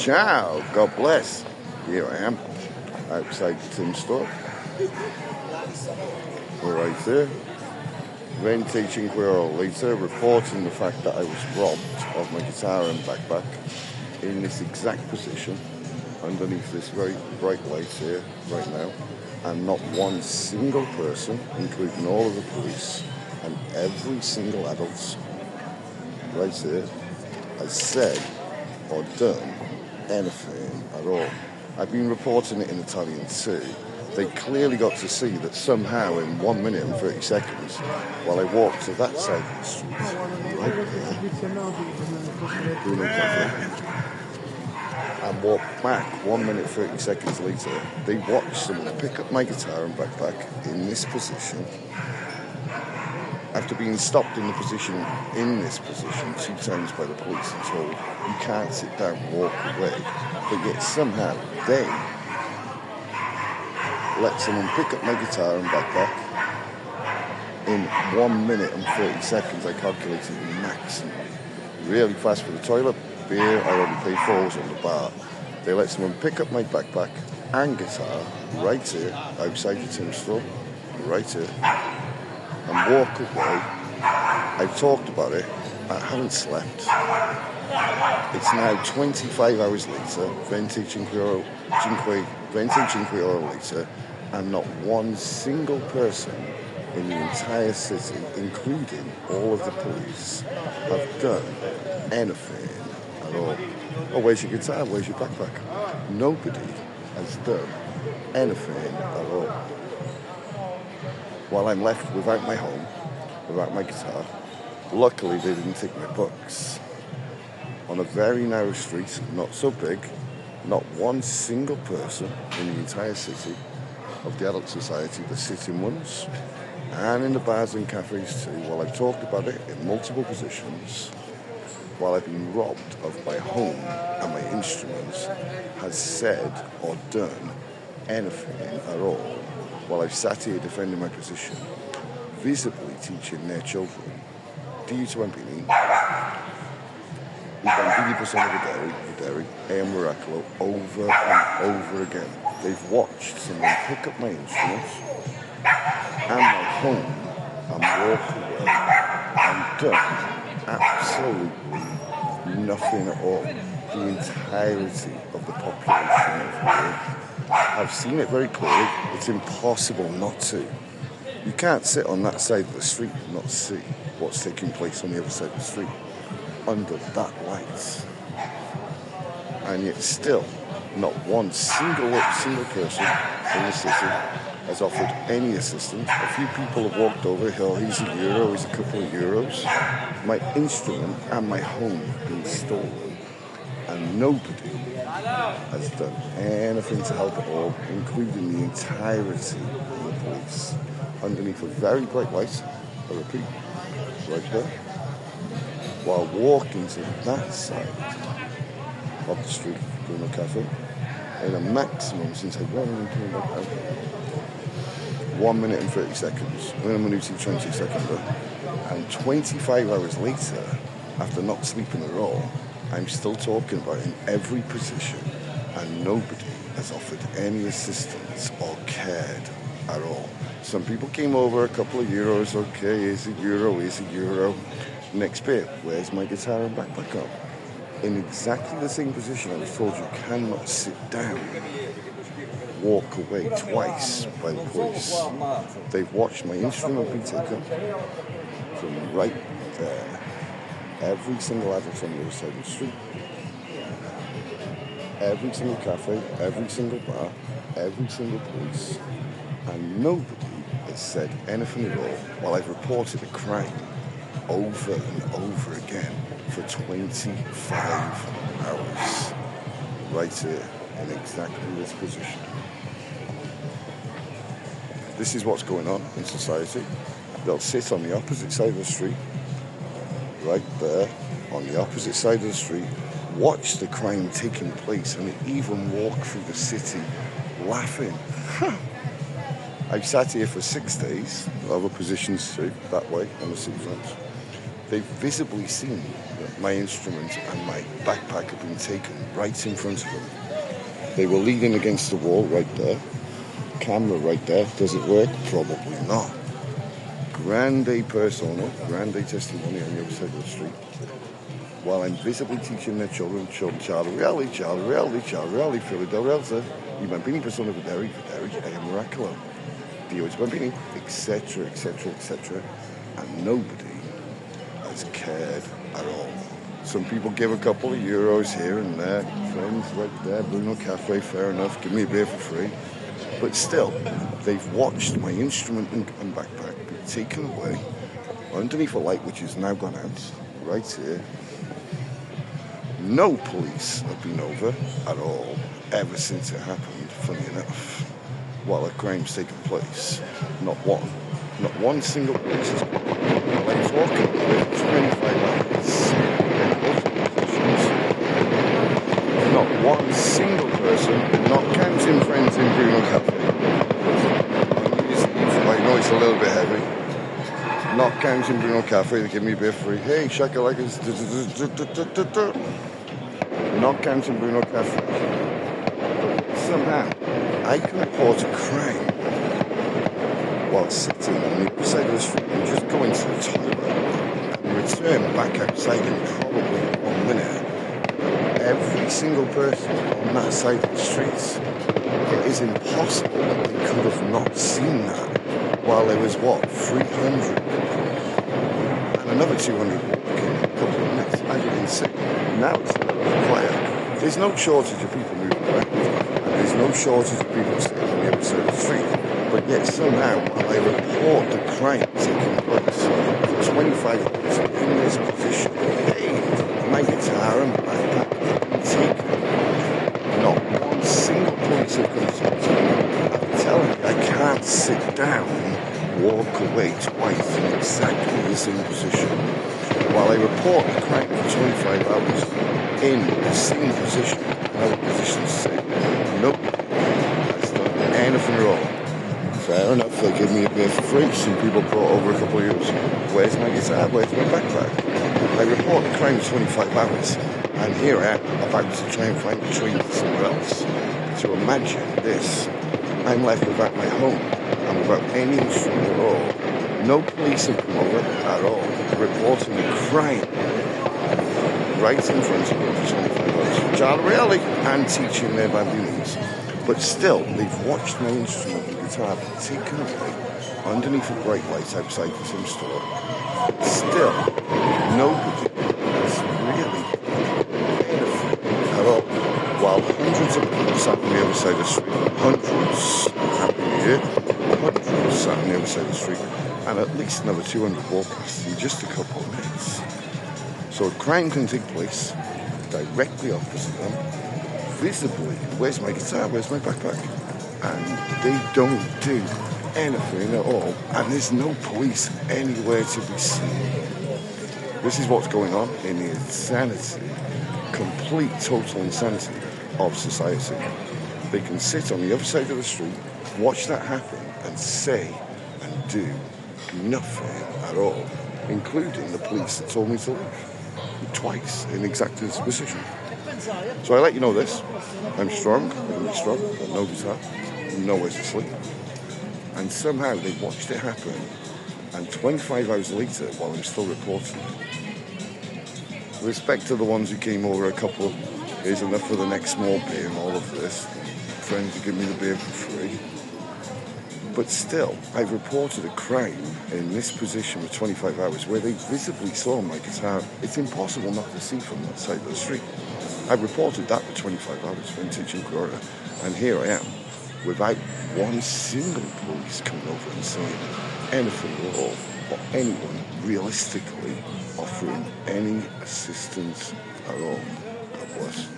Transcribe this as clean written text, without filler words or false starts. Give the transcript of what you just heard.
Ciao, God bless. Here I am, outside the Tim store. We're right there. 25 hours later, reporting the fact that I was robbed of my guitar and backpack in this exact position, underneath this very bright light here, right now. And not one single person, including all of the police and every single adult, right here, has said or done anything at all. I've been reporting it in Italian too. They clearly got to see that somehow in 1 minute and 30 seconds, while I walked to that side of the street, right there, Bruno Cafe, and walked back 1 minute 30 seconds later, they watched someone pick up my guitar and backpack in this position, after being stopped in this position 2 times by the police and told, you can't sit down, walk away, but yet somehow they let someone pick up my guitar and backpack in 1 minute and 30 seconds. I calculated maximum. Really fast for the toilet. Beer I already paid for was on the bar. They let someone pick up my backpack and guitar right here, outside the Tim store, right here, and walk away. I've talked about it. I haven't slept. It's now 25 hours later, 25 hours later, and not one single person in the entire city, including all of the police, have done anything at all. Oh, where's your guitar? Where's your backpack? Nobody has done anything at all. While I'm left without my home, without my guitar, luckily they didn't take my books. On a very narrow street, not so big, not one single person in the entire city of the adult society, the sitting ones, and in the bars and cafes too, while I've talked about it in multiple positions, while I've been robbed of my home and my instruments, has said or done anything at all, while I've sat here defending my position, visibly teaching their children, dito bambini, I bambini possono vedere, è un miracolo, over and over again. They've watched someone pick up my instruments and my home and walk away and done absolutely nothing at all. The entirety of the population of here have seen it very clearly. It's impossible not to. You can't sit on that side of the street and not see what's taking place on the other side of the street under that light. And yet still, not one single person in the city has offered any assistance. A few people have walked over, oh, here's a euro, here's a couple of euros. My instrument and my home have been stolen. And nobody has done anything to help at all, including the entirety of the police. Underneath a very bright light, I repeat, right there, while walking to that side of the street, Bruno Cafe, in a maximum, since I went into my house, 1 minute and 30 seconds, 1 minute and 20 seconds, and 25 hours later, after not sleeping at all, I'm still talking about it in every position, and nobody has offered any assistance or cared at all. Some people came over, a couple of euros, okay, here's a euro. Next bit, where's my guitar and backpack up? In exactly the same position I was told you cannot sit down. Walk away twice by the police. They've watched my instrument be taken from right there. Every single adult on the other side of the street. Every single cafe, every single bar, every single police. And nobody has said anything at all while I've reported a crime over and over again for 25 hours. Right here, in exactly this position. This is what's going on in society. They'll sit on the opposite side of the street, right there, on the opposite side of the street, watch the crime taking place, and even walk through the city laughing. I've sat here for 6 days, other positions too, that way, on the seafront. They've visibly seen that my instrument and my backpack have been taken right in front of them. They were leaning against the wall right there. Camera right there. Does it work? Probably not. Grande persona, grande testimony on the other side of the street. While I'm visibly teaching their children, ciao reali, fili del realtà, I bambini possono vedere, è un miracolo. Dio is bambini, etc., etc., etc. And nobody has cared at all. Some people give a couple of euros here and there. Friends right there, Bruno Cafe, fair enough, give me a beer for free. But still, they've watched my instrument and backpack be taken away underneath a light which has now gone out, right here. No police have been over at all ever since it happened, funny enough, while a crime's taken place. Not one single police has been. While I'm talking with 25 hours in multiple positions, not one single person, not counting friends in Bruno Cafe. I know it's a little bit heavy. Not counting Bruno Cafe, they give me a beer free. Hey, shakalaka's. Not counting Bruno Cafe. Somehow, I can report a crime while sitting on the other side of the street and just go into the toilet and return back outside in probably 1 minute. Every single person on that side of the street, it is impossible that they could have not seen that while there was, 300 and another 200 walking in a couple of minutes. I didn't see. Now it's a little bit quiet. There's no shortage of people moving around, and there's no shortage of people sitting on the other side of the street. But yet somehow, while I report the crime taking place, for 25 hours in this position, my guitar and backpack have been taken. Not one single police have come to me. I'm telling you, I can't sit down and walk away twice in exactly the same position. While I report the crime for 25 hours in the same position, another position same, nobody has done anything wrong. Fair enough, they give me a beer for free. Some people brought over a couple of euros. Where's my guitar? Where's my backpack? I report the crime for 25 hours, and here I am about to try and find a train somewhere else. So imagine this. I'm left without my home and without any instrument at all. No police have come over at all, reporting the crime right in front of me for 25 hours. Ciao reali, and teaching their bambinis. But still, they've watched my instrument and guitar be taken away underneath a bright light outside the same store. Still, nobody has really anything at all. While hundreds of people sat on the other side of the street, hundreds, happy new year, hundreds sat on the other side of the street, and at least another 200 walk past in just a couple of minutes. So a crime can take place directly opposite them, visibly. Where's my guitar? Where's my backpack? And they don't do anything at all, and there's no police anywhere to be seen. This is what's going on in the insanity, complete total insanity of society. They can sit on the other side of the street, watch that happen, and say and do nothing at all, including the police that told me to leave twice in exactly this position. So I let you know this. I'm strong, I'm really strong, got no guitar, nowhere to sleep. And somehow they watched it happen, and 25 hours later, while I'm still reporting it, respect to the ones who came over a couple, here's enough for the next small beer and all of this, friends who give me the beer for free. But still, I've reported a crime in this position for 25 hours where they visibly saw my guitar. It's impossible not to see from that side of the street. I've reported that for 25 hours when teaching Corona, and here I am, without one single police coming over and saying anything at all, or anyone realistically offering any assistance at all. God bless.